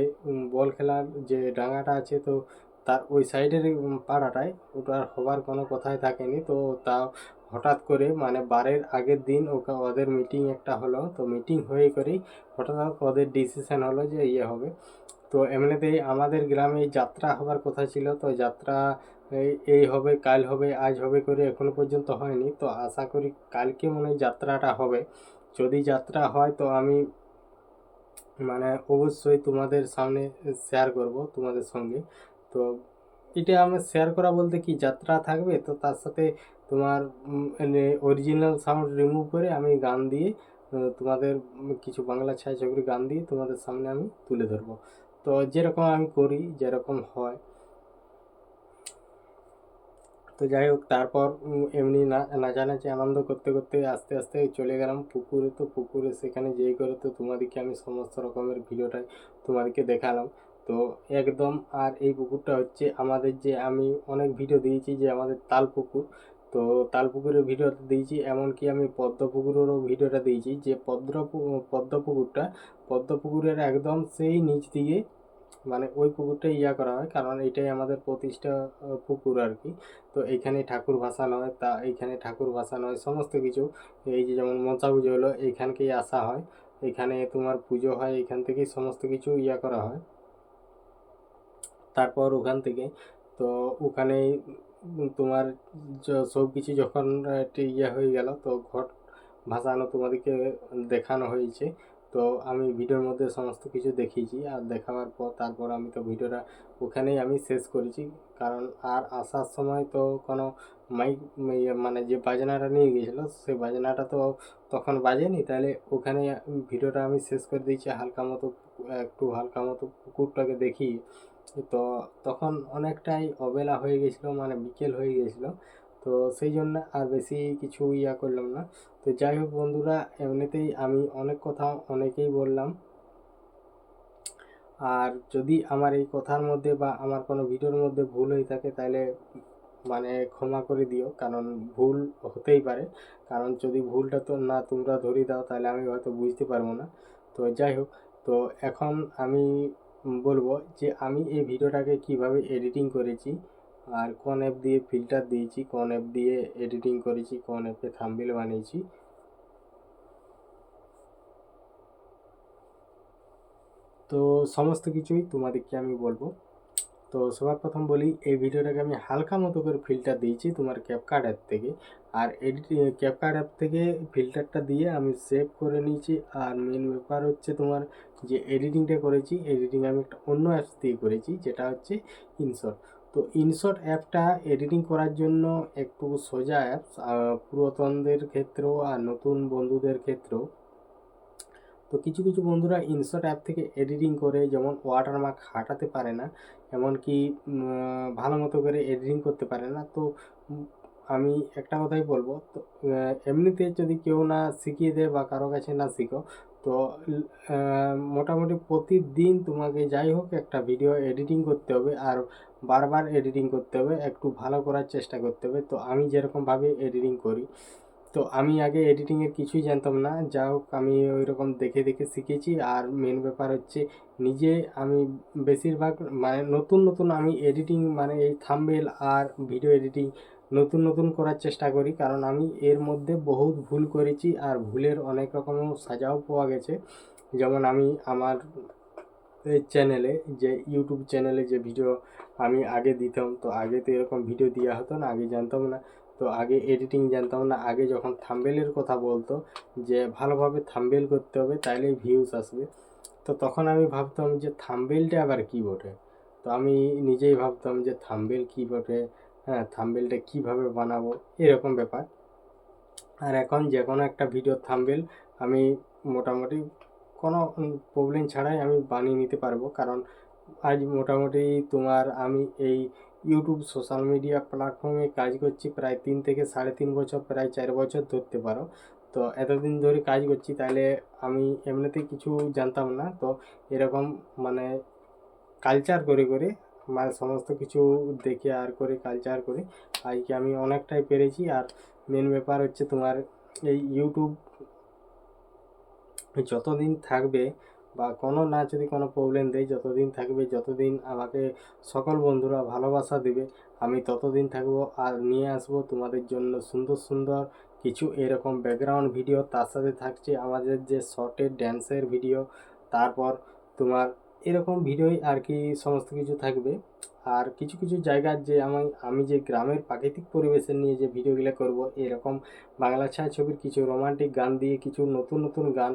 বল খেলার যে ডাঙ্গাটা আছে, তো তার ওই সাইডের পাড়াটায় ওটার হবার কোনো কথাই থাকেনি। তো তা হঠাৎ করে মানে বারের আগের দিন ওদের মিটিং একটা হলো, তো মিটিং হয়ে করেই হঠাৎ ওদের ডিসিশন হলো যে হবে। তো এমনিতেই আমাদের গ্রামে যাত্রা হবার কথা ছিল, তো যাত্রা এই হবে, কাল হবে, আজ হবে করে এখনো পর্যন্ত হয়নি। তো আশা করি কালকে মনে হয় যাত্রাটা হবে। যদি যাত্রা হয় তো আমি মানে অবশ্যই তোমাদের সামনে শেয়ার করব তোমাদের সঙ্গে। তো এটা আমার শেয়ার করা বলতে কি, যাত্রা থাকবে তো তার সাথে তোমার অরিজিনাল সাউন্ড রিমুভ করে আমি গান দিয়ে তোমাদের কিছু বাংলা ছায়াছবির গান দিয়ে তোমাদের সামনে আমি তুলে ধরবো। তো যেরকম আমি করি, যেরকম হয়। তো যাই হোক, তারপর এমনি নাচানাচি আনন্দ করতে করতে আস্তে আস্তে চলে গেলাম পুকুরে। তো পুকুরে সেখানে যেই করে তো তোমাদেরকে আমি সমস্ত রকমের ভিডিওটাই তোমাদেরকে দেখালাম। তো একদম, আর এই পুকুরটা হচ্ছে আমাদের, যে আমি অনেক ভিডিও দিয়েছি যে আমাদের তাল পুকুর, তো তাল পুকুরের ভিডিওটা দিয়েছি, এমনকি আমি পদ্ম পুকুরেরও ভিডিওটা দিয়েছি। যে পদ্ম পুকুরের একদম সেই নিচ দিকে মানে ওই পুকুরটা করা হয়, কারণ এটাই আমাদের প্রতিষ্ঠা পুকুর আর কি। তো এইখানে ঠাকুর ভাসানো হয়, তা এইখানে ঠাকুর ভাসানো হয় সমস্ত কিছু। এই যে যেমন মনসা পুজো হলো, এইখানকেই আসা হয়, এখানে তোমার পুজো হয়, এখান থেকেই সমস্ত কিছু করা হয়। তারপর ওখান থেকে তো ওখানেই তোমার সব কিছু যখন একটু হয়ে গেল, তো ঘট ভাসানো তোমাদেরকে দেখানো হয়েছে। তো আমি ভিডিওর মধ্যে সমস্ত কিছু দেখিয়েছি, আর দেখাবার পর তারপর আমি তো ভিডিওটা ওখানেই আমি শেষ করেছি। কারণ আর আসার সময় তো কোনো মাইক মানে যে বাজনাটা নিয়ে গিয়েছিলো সেই বাজনাটা তো তখন বাজেনি, তাহলে ওখানে ভিডিওটা আমি শেষ করে দিয়েছি হালকা মতো, একটু হালকা মতো পুকুরটাকে দেখিয়ে। তো তখন অনেকটাই অবেলা হয়ে গেছিলো, মানে বিকেল হয়ে গেছিলো। তো সেই জন্য আর বেশি কিছু করলাম না। তো যাই হোক বন্ধুরা, এমনিতেই আমি অনেক কথা অনেকেই বললাম, আর যদি আমার এই কথার মধ্যে বা আমার কোনো ভিডিওর মধ্যে ভুল হয়ে থাকে তাহলে মানে ক্ষমা করে দিও, কারণ ভুল হতেই পারে। কারণ যদি ভুলটা তো না তোমরা ধরিয়ে দাও তাহলে আমি হয়তো বুঝতে পারবো না। তো যাই হোক, তো এখন আমি বলবো যে আমি এই ভিডিওটাকে কিভাবে এডিটিং করেছি, আর কোন অ্যাপ দিয়ে ফিল্টার দিয়েছি, কোন অ্যাপ দিয়ে এডিটিং করেছি, কোন অ্যাপে থাম্বনেল বানিয়েছি। তো সমস্ত কিছুই তোমাদেরকে আমি বলবো। তো সবার প্রথম বলি, এই ভিডিওটাকে আমি হালকা মতো করে ফিল্টার দিয়েছি তোমার ক্যাপকাট অ্যাপ থেকে। আর ক্যাপকাট অ্যাপ থেকে ফিল্টারটা দিয়ে আমি সেভ করে নিয়েছি। আর মেন ব্যাপার হচ্ছে তোমার যে এডিটিংটা করেছি, এডিটিং আমি একটা অন্য অ্যাপস দিয়ে করেছি, যেটা হচ্ছে ইনশট। তো ইনশট অ্যাপটা এডিটিং করার জন্য একটু সোজা অ্যাপস, পুরাতনদের ক্ষেত্রেও আর নতুন বন্ধুদের ক্ষেত্রেও। তো কিছু কিছু বন্ধুরা ইনশট অ্যাপ থেকে এডিটিং করে যেমন ওয়াটারমার্ক হাঁটাতে পারে না, এমনকি ভালো মতো করে এডিটিং করতে পারে না। তো উম, আমি একটা কথাই বলবো, তো এমনিতে যদি কেউ না শিখিয়ে দেয় বা কারো কাছে না শিখো, তো মোটামুটি প্রতিদিন তোমাকে যাই হোক একটা ভিডিও এডিটিং করতে হবে, আর বারবার এডিটিং করতে হবে, একটু ভালো করার চেষ্টা করতে হবে। তো আমি যেরকমভাবে এডিটিং করি, তো আমি আগে এডিটিংয়ের কিছুই জানতাম না, যা হোক আমি ওই রকম দেখে দেখে শিখেছি। আর মেন ব্যাপার হচ্ছে নিজে আমি বেশিরভাগ মানে নতুন নতুন আমি এডিটিং মানে এই থাম্বনেল আর ভিডিও এডিটিং নতুন নতুন করার চেষ্টা করি, কারণ আমি এর মধ্যে বহুত ভুল করেছি আর ভুলের অনেক রকম সাজাও পাওয়া গেছে। যেমন আমি আমার এই চ্যানেলে, যে ইউটিউব চ্যানেলে যে ভিডিও আমি আগে দিতাম, তো আগে তো এরকম ভিডিও দেওয়া হতো না, আগে জানতাম না। তো আগে এডিটিং জানতাম না, আগে যখন থাম্বনেলের কথা বলতো যে ভালোভাবে থাম্বনেল করতে হবে তাইলেই ভিউজ আসবে, তো তখন আমি ভাবতাম যে থাম্বনেলটা আবার কী বটে। তো আমি নিজেই ভাবতাম যে থাম্বনেল কী বটে, হ্যাঁ থাম্বনেলটা কীভাবে বানাবো, এরকম ব্যাপার। আর এখন যে কোনো একটা ভিডিও থাম্বনেল আমি মোটামুটি কোনো প্রবলেম ছাড়াই আমি বানিয়ে নিতে পারবো, কারণ আজ মোটামুটি তোমার আমি এই ইউটিউব সোশ্যাল মিডিয়া প্ল্যাটফর্মে কাজ করছি প্রায় 3 থেকে 3.5 বছর, প্রায় 4 বছর ধরতে পারো। তো এতদিন ধরে কাজ করছি, তাহলে আমি এমনিতেই কিছু জানতাম না। তো এরকম মানে কালচার করে করে মানে সমস্ত কিছু দেখে আর করে কালচার করে আজকে আমি অনেকটাই পেরেছি। আর মেন ব্যাপার হচ্ছে তোমার এই ইউটিউব যতদিন থাকবে বা কোনো না যদি কোনো প্রবলেম দেয়, যতদিন থাকবে, যতদিন আমাকে সকল বন্ধুরা ভালোবাসা দেবে, আমি ততদিন থাকবো। আর নিয়ে আসবো তোমাদের জন্য সুন্দর সুন্দর কিছু এরকম ব্যাকগ্রাউন্ড ভিডিও, তার সাথে থাকছে আমাদের যে শর্টের ড্যান্সের ভিডিও, তারপর তোমার এরকম ভিডিওই আর কি সমস্ত কিছু থাকবে। আর কিছু কিছু জায়গার যে আমি যে গ্রামের প্রাকৃতিক পরিবেশের নিয়ে যে ভিডিওগুলো করব, এরকম বাংলা ছায়াছবির কিছু রোমান্টিক গান দিয়ে কিছু নতুন নতুন গান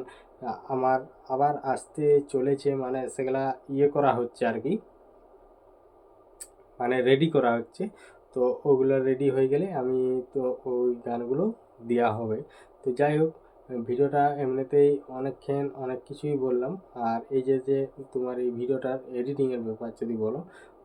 আমার আবার আসতে চলেছে, মানে সেগুলা করা হচ্ছে আর কি, মানে রেডি করা হচ্ছে। তো ওগুলো রেডি হয়ে গেলে আমি তো ওই গানগুলো দেওয়া হবে। তো যাই হোক, ভিডিওটা এমনিতেই অনেকক্ষণ অনেক কিছুই বললাম। আর এই যে যে তোমার এই ভিডিওটার এডিটিংয়ের ব্যাপার যদি বলো,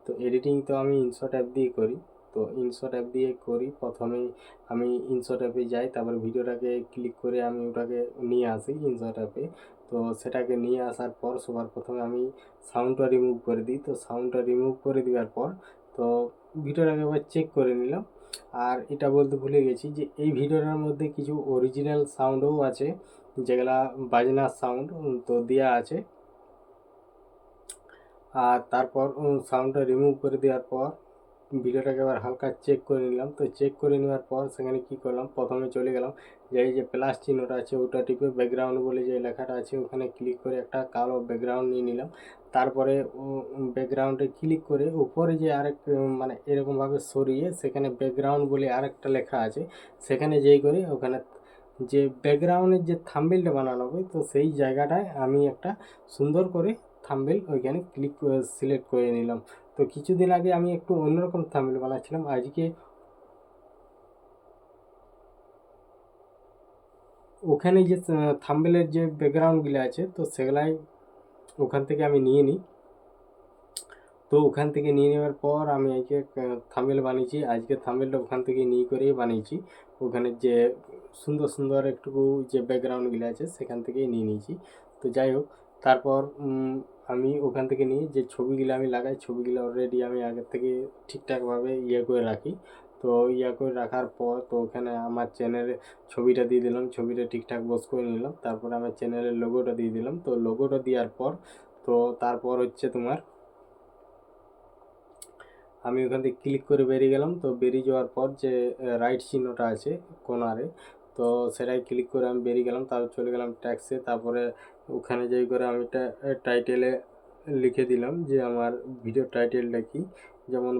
তো এডিটিং তো আমি ইনশট অ্যাপ দিয়ে করি। তো ইনশট অ্যাপ দিয়ে করি, প্রথমেই আমি ইনশট অ্যাপে যাই, তারপর ভিডিওটাকে ক্লিক করে আমি ওটাকে নিয়ে আসি ইনশট অ্যাপে। তো সেটাকে নিয়ে আসার পর সবার প্রথমে আমি সাউন্ডটা রিমুভ করে দিই। তো সাউন্ডটা রিমুভ করে দেওয়ার পর তো ভিডিওটাকে একবার চেক করে নিলাম। আর এটা বলতে ভুলে গেছি যে এই ভিডিওটার মধ্যে কিছু অরিজিনাল সাউন্ডও আছে, যেগুলা বাজনার সাউন্ড তো দেওয়া আছে। আর তারপর সাউন্ডটা রিমুভ করে দেওয়ার পর ভিডিওটাকে আবার হালকা চেক করে নিলাম। তো চেক করে নেওয়ার পর সেখানে কি করলাম, প্রথমে চলে গেলাম যে এই যে প্লাস চিহ্নটা আছে ওটা টিপে ব্যাকগ্রাউন্ড বলে যে লেখাটা আছে ওখানে ক্লিক করে একটা কালো ব্যাকগ্রাউন্ড নিয়ে নিলাম। তারপরে ব্যাকগ্রাউন্ডে ক্লিক করে উপরে যে আরেক মানে এরকমভাবে সরিয়ে সেখানে ব্যাকগ্রাউন্ড বলে আরেকটা লেখা আছে, সেখানে যেই করে ওখানে যে ব্যাকগ্রাউন্ডের যে থাম্বনেলটা বানানো হবে, তো সেই জায়গাটায় আমি একটা সুন্দর করে থাম্বনেল ওইখানে সিলেক্ট করে নিলাম। তো কিছুদিন আগে আমি একটু অন্যরকম থাম্বনেল বানাচ্ছিলাম, আজকে ওখানে যে থাম্বনেলের যে ব্যাকগ্রাউন্ডগুলো আছে তো সেগুলাই ওখান থেকে আমি নিয়ে নিই। তো ওখান থেকে নিয়ে নেওয়ার পর আমি আজকে থাম্বনেল বানিয়েছি, আজকে থাম্বনেলটা ওখান থেকে নিয়ে করেই বানিয়েছি। ওখানে যে সুন্দর সুন্দর একটুকু যে ব্যাকগ্রাউন্ডগুলো আছে সেখান থেকেই নিয়ে নিয়েছি। তো যাই হোক, তারপর আমি ওখান থেকে নিয়ে যে ছবিগুলো আমি লাগাই, ছবিগুলো অলরেডি আমি আগের থেকে ঠিকঠাকভাবে করে রাখি। তো করে রাখার পর তো ওখানে আমার চ্যানেলে ছবিটা দিয়ে দিলাম, ছবিটা ঠিকঠাক বস করে নিলাম, তারপরে আমার চ্যানেলের লোগোটা দিয়ে দিলাম। তো লোগোটা দেওয়ার পর তো তারপর হচ্ছে তোমার আমি ওখান থেকে ক্লিক করে বেরিয়ে গেলাম। তো বেরিয়ে যাওয়ার পর যে রাইট চিহ্নটা আছে কোনারে, তো সেটাই ক্লিক করে আমি বেরিয়ে গেলাম। তারপর চলে গেলাম ট্যাক্সে, তারপরে ওখানে যাই করে আমি টাইটেলে লিখে দিলাম যে আমার ভিডিও টাইটেলটা কি, যেমন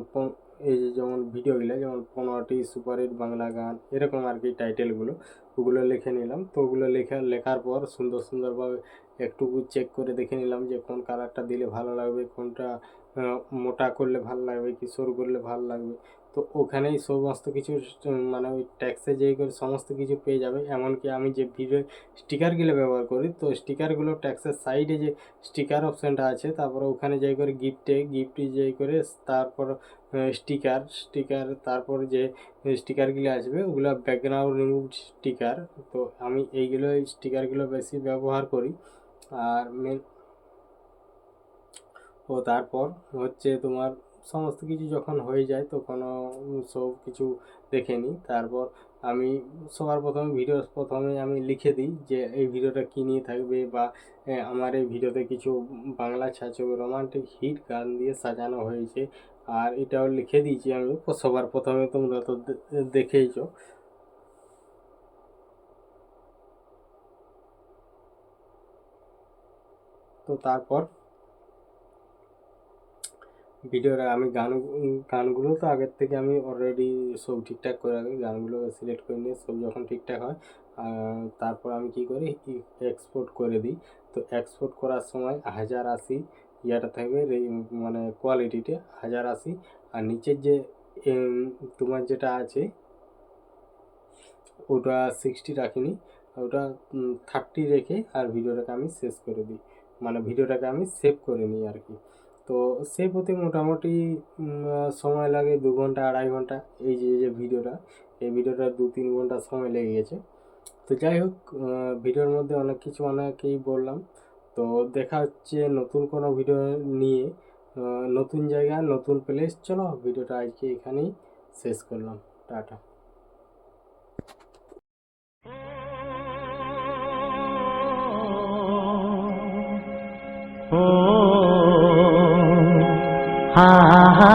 এই যে যেমন ভিডিওগুলো যেমন 15টি সুপারহিট বাংলা গান এরকম আর কি টাইটেলগুলো, ওগুলো লিখে নিলাম। তো ওগুলো লেখার পর সুন্দরভাবে একটু চেক করে দেখে নিলাম যে কোন কালারটা দিলে ভালো লাগবে, কোনটা মোটা করলে ভালো লাগবে কি সরু করলে ভালো লাগবে। তো ওখানেই সমস্ত কিছু মানে ওই ট্যাক্সে যেই করে সমস্ত কিছু পেয়ে যাবে। এমনকি আমি যে ভিডিও স্টিকারগুলো ব্যবহার করি, তো স্টিকারগুলো ট্যাক্সের সাইডে যে স্টিকার অপশানটা আছে, তারপরে ওখানে যাই করে গিফটে যাই করে তারপর স্টিকার তারপর যে স্টিকারগুলো আসবে ওগুলো ব্যাকগ্রাউন্ড রিমুভ স্টিকার। তো আমি এইগুলো স্টিকারগুলো বেশি ব্যবহার করি। আর তারপর হচ্ছে তোমার সমস্ত কিছু যখন হয়ে যায় তখন সব কিছু দেখে নিই। তারপর আমি সবার প্রথমে আমি লিখে দিই যে এই ভিডিওটা কী নিয়ে থাকবে, বা আমার এই ভিডিওতে কিছু বাংলা ছায়াছবি রোমান্টিক হিট গান দিয়ে সাজানো হয়েছে। আর এটাও লিখে দিয়েছি আমি সবার প্রথমে, তোমরা তো দেখেইছো। তো তারপর ভিডিওটা আমি গানগুলো তো আগের থেকে আমি অলরেডি সব ঠিকঠাক করে রাখি, গানগুলো সিলেক্ট করে নিয়ে সব যখন ঠিকঠাক হয় তারপর আমি কি করি এক্সপোর্ট করে দিই। তো এক্সপোর্ট করার সময় 1080 ইয়াটা থাকবে মানে কোয়ালিটিতে 1080, আর নিচের যে তোমার যেটা আছে ওটা 60 রাখিনি, ওটা 30 রেখে আর ভিডিওটাকে আমি শেষ করে দিই, মানে ভিডিওটাকে আমি সেভ করে নিই আর কি। তো সেভ হতে মোটামুটি সময় লাগে 2 ঘন্টা 2.5 ঘন্টা। এই যে ভিডিওটা, এই ভিডিওটা 2-3 ঘন্টা সময় লেগে গেছে। তো যাই হোক, ভিডিওর মধ্যে অনেকেই বললাম। তো দেখা হচ্ছে নতুন কোনো ভিডিও নিয়ে, নতুন জায়গা নতুন প্লেস। চলো ভিডিওটা আজকে এখানেই শেষ করলাম, টাটা। ও হা হা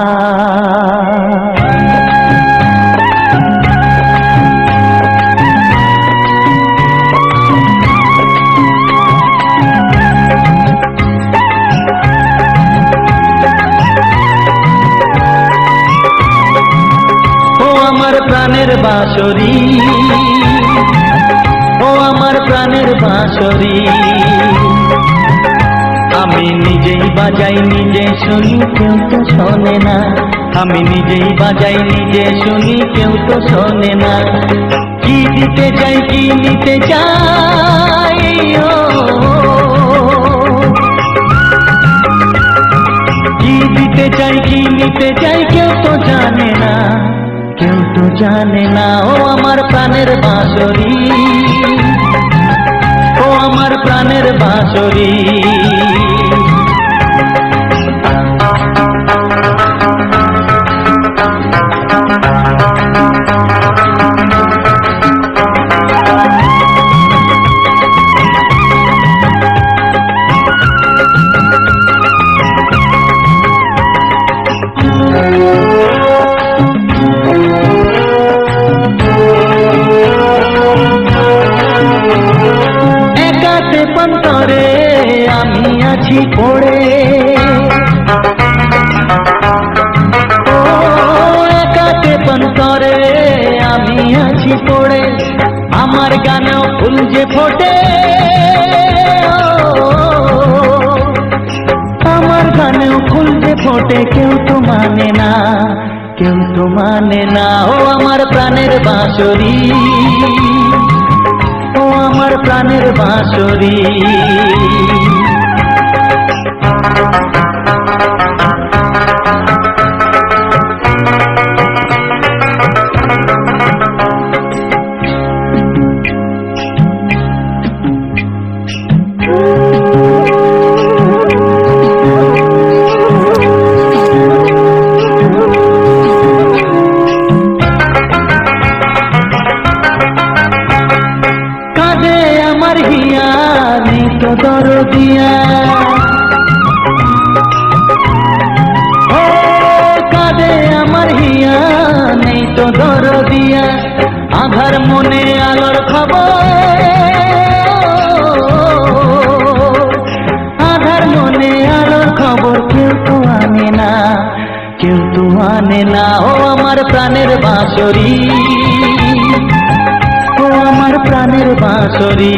প্রাণের বাঁশরি, ও আমার প্রাণের বাঁশরি, আমি নিজেই বাজাই নিজে শুনি কেউ তো শোনে না, আমি নিজেই বাজাই নিজে শুনি কেউ তো শোনে না। কি দিতে চাই কি নিতে চাই, কি দিতে চাই কি নিতে চাই কেউ তো জানে না, কেউ তো জানে না। ও আমার প্রাণের বাঁশরি, ও আমার প্রাণের বাঁশরি। পন্তরে আমি আছি পড়ে, ও একাতে পন্তরে আমি আছি পড়ে, আমার গানেও ফুল যে ফোটে, আমার গানেও ফুল যে ফোটে, কেউ তো মানে না, কেউ তো মানে না। ও আমার প্রাণের বাঁশরি, ও আমার প্রাণের বাঁশরি। দরদিয়া কেউ তো আনে না। ও আমার প্রাণের বাঁশরি, ও আমার প্রাণের বাঁশরি,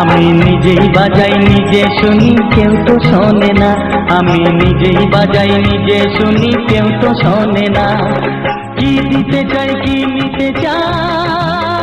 আমি নিজেই বাজাই নিজে শুনি, কেউ তো শোনে না। আমি নিজেই বাজাই নিজে শুনি, কেউ তো শোনে না। কি দিতে চাই কি নিতে চাই